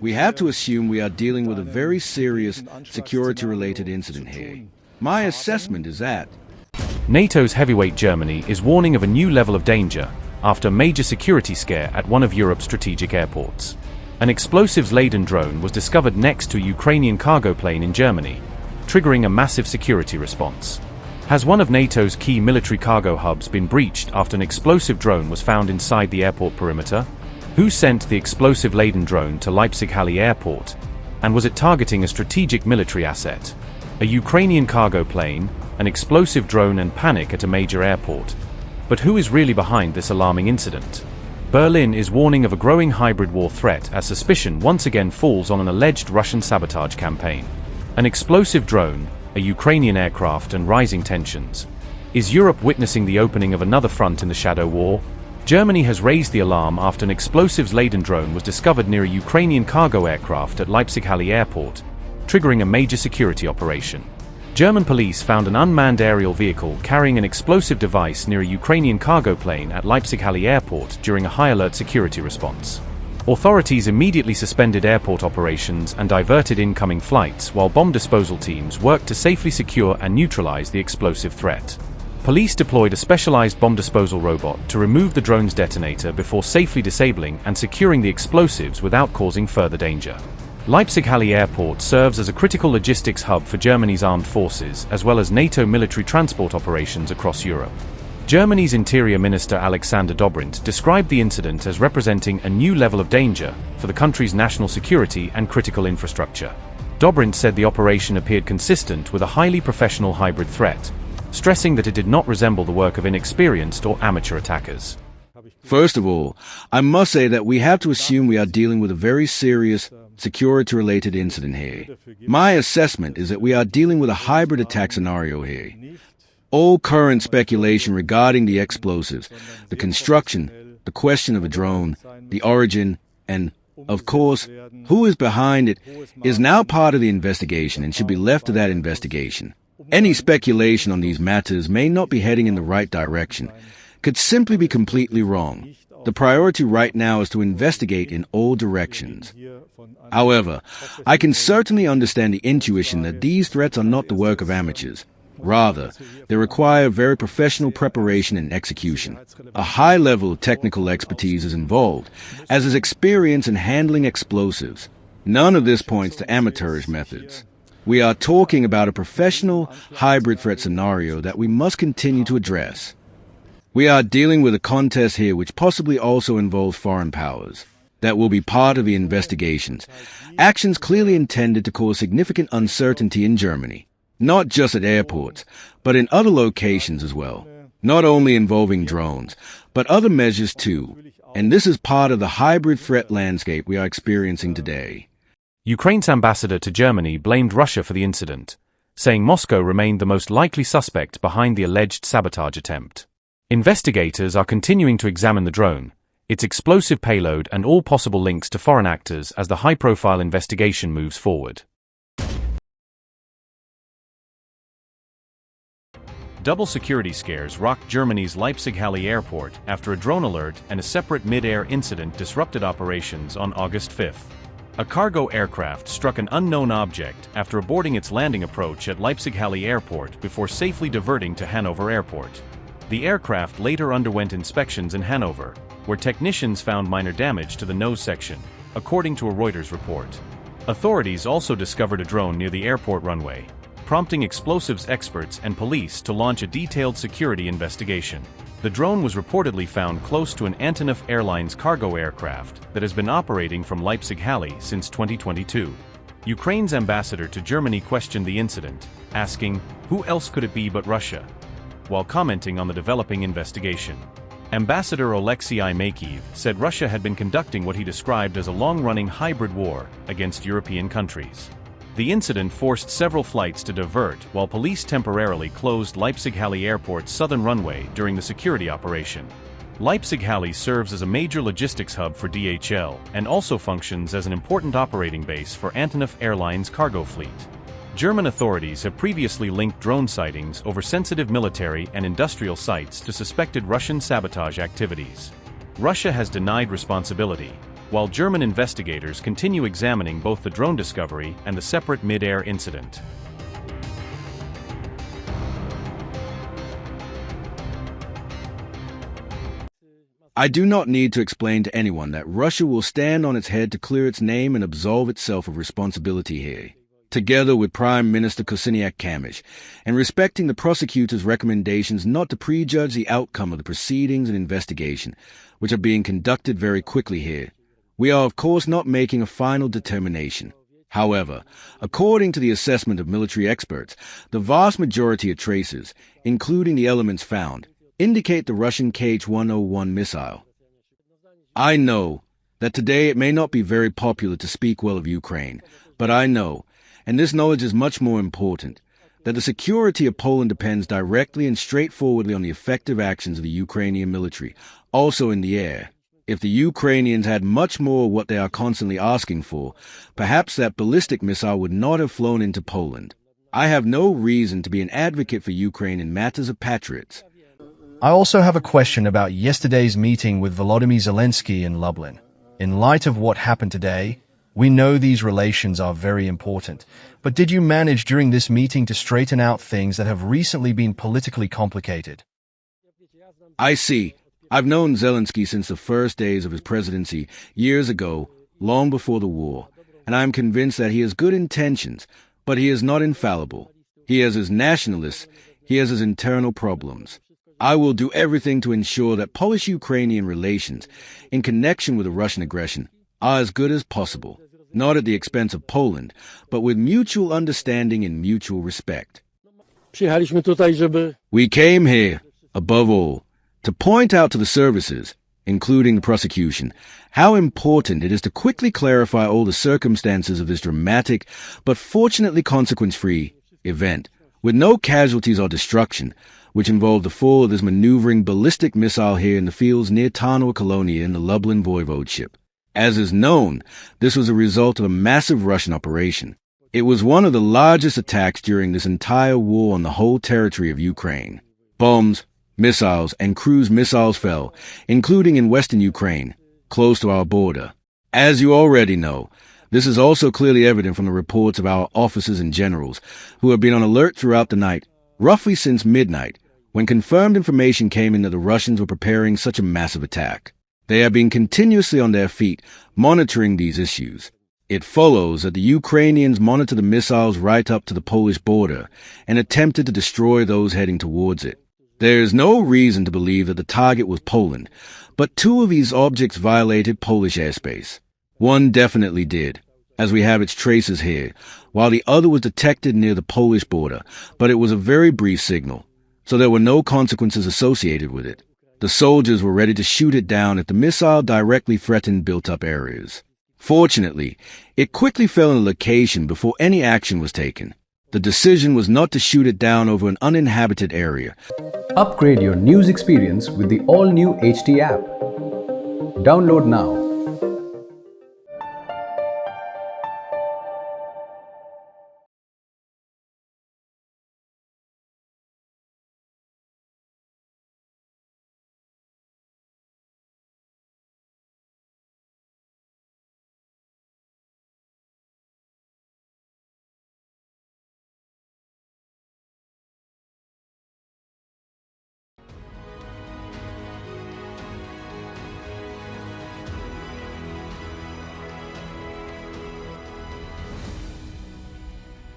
We have to assume we are dealing with a very serious security-related incident here. My assessment is that NATO's heavyweight Germany is warning of a new level of danger after a major security scare at one of Europe's strategic airports. An explosives-laden drone was discovered next to a Ukrainian cargo plane in Germany, triggering a massive security response. Has one of NATO's key military cargo hubs been breached after an explosive drone was found inside the airport perimeter? Who sent the explosive-laden drone to Leipzig-Halle Airport? And was it targeting a strategic military asset? A Ukrainian cargo plane, an explosive drone, and panic at a major airport. But who is really behind this alarming incident? Berlin is warning of a growing hybrid war threat as suspicion once again falls on an alleged Russian sabotage campaign. An explosive drone, a Ukrainian aircraft, and rising tensions. Is Europe witnessing the opening of another front in the shadow war? Germany has raised the alarm after an explosives-laden drone was discovered near a Ukrainian cargo aircraft at Leipzig-Halle Airport, triggering a major security operation. German police found an unmanned aerial vehicle carrying an explosive device near a Ukrainian cargo plane at Leipzig-Halle Airport during a high-alert security response. Authorities immediately suspended airport operations and diverted incoming flights while bomb disposal teams worked to safely secure and neutralize the explosive threat. Police deployed a specialized bomb disposal robot to remove the drone's detonator before safely disabling and securing the explosives without causing further danger. Leipzig-Halle Airport serves as a critical logistics hub for Germany's armed forces as well as NATO military transport operations across Europe. Germany's Interior Minister Alexander Dobrindt described the incident as representing a new level of danger for the country's national security and critical infrastructure. Dobrindt said the operation appeared consistent with a highly professional hybrid threat, stressing that it did not resemble the work of inexperienced or amateur attackers. First of all, I must say that we have to assume we are dealing with a very serious security-related incident here. My assessment is that we are dealing with a hybrid attack scenario here. All current speculation regarding the explosives, the construction, the question of a drone, the origin, and, of course, who is behind it, is now part of the investigation and should be left to that investigation. Any speculation on these matters may not be heading in the right direction, could simply be completely wrong. The priority right now is to investigate in all directions. However, I can certainly understand the intuition that these threats are not the work of amateurs. Rather, they require very professional preparation and execution. A high level of technical expertise is involved, as is experience in handling explosives. None of this points to amateurish methods. We are talking about a professional hybrid threat scenario that we must continue to address. We are dealing with a contest here which possibly also involves foreign powers. That will be part of the investigations. Actions clearly intended to cause significant uncertainty in Germany. Not just at airports, but in other locations as well. Not only involving drones, but other measures too. And this is part of the hybrid threat landscape we are experiencing today. Ukraine's ambassador to Germany blamed Russia for the incident, saying Moscow remained the most likely suspect behind the alleged sabotage attempt. Investigators are continuing to examine the drone, its explosive payload, and all possible links to foreign actors as the high-profile investigation moves forward. Double security scares rocked Germany's Leipzig-Halle Airport after a drone alert and a separate mid-air incident disrupted operations on August 5. A cargo aircraft struck an unknown object after aborting its landing approach at Leipzig-Halle Airport before safely diverting to Hanover Airport. The aircraft later underwent inspections in Hanover, where technicians found minor damage to the nose section, according to a Reuters report. Authorities also discovered a drone near the airport runway, prompting explosives experts and police to launch a detailed security investigation. The drone was reportedly found close to an Antonov Airlines cargo aircraft that has been operating from Leipzig-Halle since 2022. Ukraine's ambassador to Germany questioned the incident, asking, "Who else could it be but Russia?" while commenting on the developing investigation. Ambassador Alexei Makeyev said Russia had been conducting what he described as a long-running hybrid war against European countries. The incident forced several flights to divert while police temporarily closed Leipzig-Halle Airport's southern runway during the security operation. Leipzig-Halle serves as a major logistics hub for DHL and also functions as an important operating base for Antonov Airlines cargo fleet. German authorities have previously linked drone sightings over sensitive military and industrial sites to suspected Russian sabotage activities. Russia has denied responsibility, while German investigators continue examining both the drone discovery and the separate mid-air incident. I do not need to explain to anyone that Russia will stand on its head to clear its name and absolve itself of responsibility here, together with Prime Minister Kosiniak-Kamysh, and respecting the prosecutor's recommendations not to prejudge the outcome of the proceedings and investigation, which are being conducted very quickly here. We are of course not making a final determination. However, according to the assessment of military experts, the vast majority of traces, including the elements found, indicate the Russian Kh-101 missile. I know that today it may not be very popular to speak well of Ukraine, but I know, and this knowledge is much more important, that the security of Poland depends directly and straightforwardly on the effective actions of the Ukrainian military, also in the air. If the Ukrainians had much more of what they are constantly asking for, perhaps that ballistic missile would not have flown into Poland. I have no reason to be an advocate for Ukraine in matters of patriots. I also have a question about yesterday's meeting with Volodymyr Zelensky in Lublin. In light of what happened today, we know these relations are very important, but did you manage during this meeting to straighten out things that have recently been politically complicated? I see. I've known Zelensky since the first days of his presidency, years ago, long before the war, and I am convinced that he has good intentions, but he is not infallible. He has his nationalists, he has his internal problems. I will do everything to ensure that Polish-Ukrainian relations, in connection with the Russian aggression, are as good as possible, not at the expense of Poland, but with mutual understanding and mutual respect. We came here, above all, to point out to the services, including the prosecution, how important it is to quickly clarify all the circumstances of this dramatic, but fortunately consequence-free, event, with no casualties or destruction, which involved the fall of this maneuvering ballistic missile here in the fields near Tarnowa Kolonia in the Lublin voivodeship. As is known, this was a result of a massive Russian operation. It was one of the largest attacks during this entire war on the whole territory of Ukraine. Bombs, missiles, and cruise missiles fell, including in western Ukraine, close to our border. As you already know, this is also clearly evident from the reports of our officers and generals, who have been on alert throughout the night, roughly since midnight, when confirmed information came in that the Russians were preparing such a massive attack. They have been continuously on their feet, monitoring these issues. It follows that the Ukrainians monitor the missiles right up to the Polish border and attempted to destroy those heading towards it. There is no reason to believe that the target was Poland, but two of these objects violated Polish airspace. One definitely did, as we have its traces here, while the other was detected near the Polish border, but it was a very brief signal, so there were no consequences associated with it. The soldiers were ready to shoot it down if the missile directly threatened built-up areas. Fortunately, it quickly fell in a location before any action was taken. The decision was not to shoot it down over an uninhabited area. Upgrade your news experience with the all-new HT app. Download now.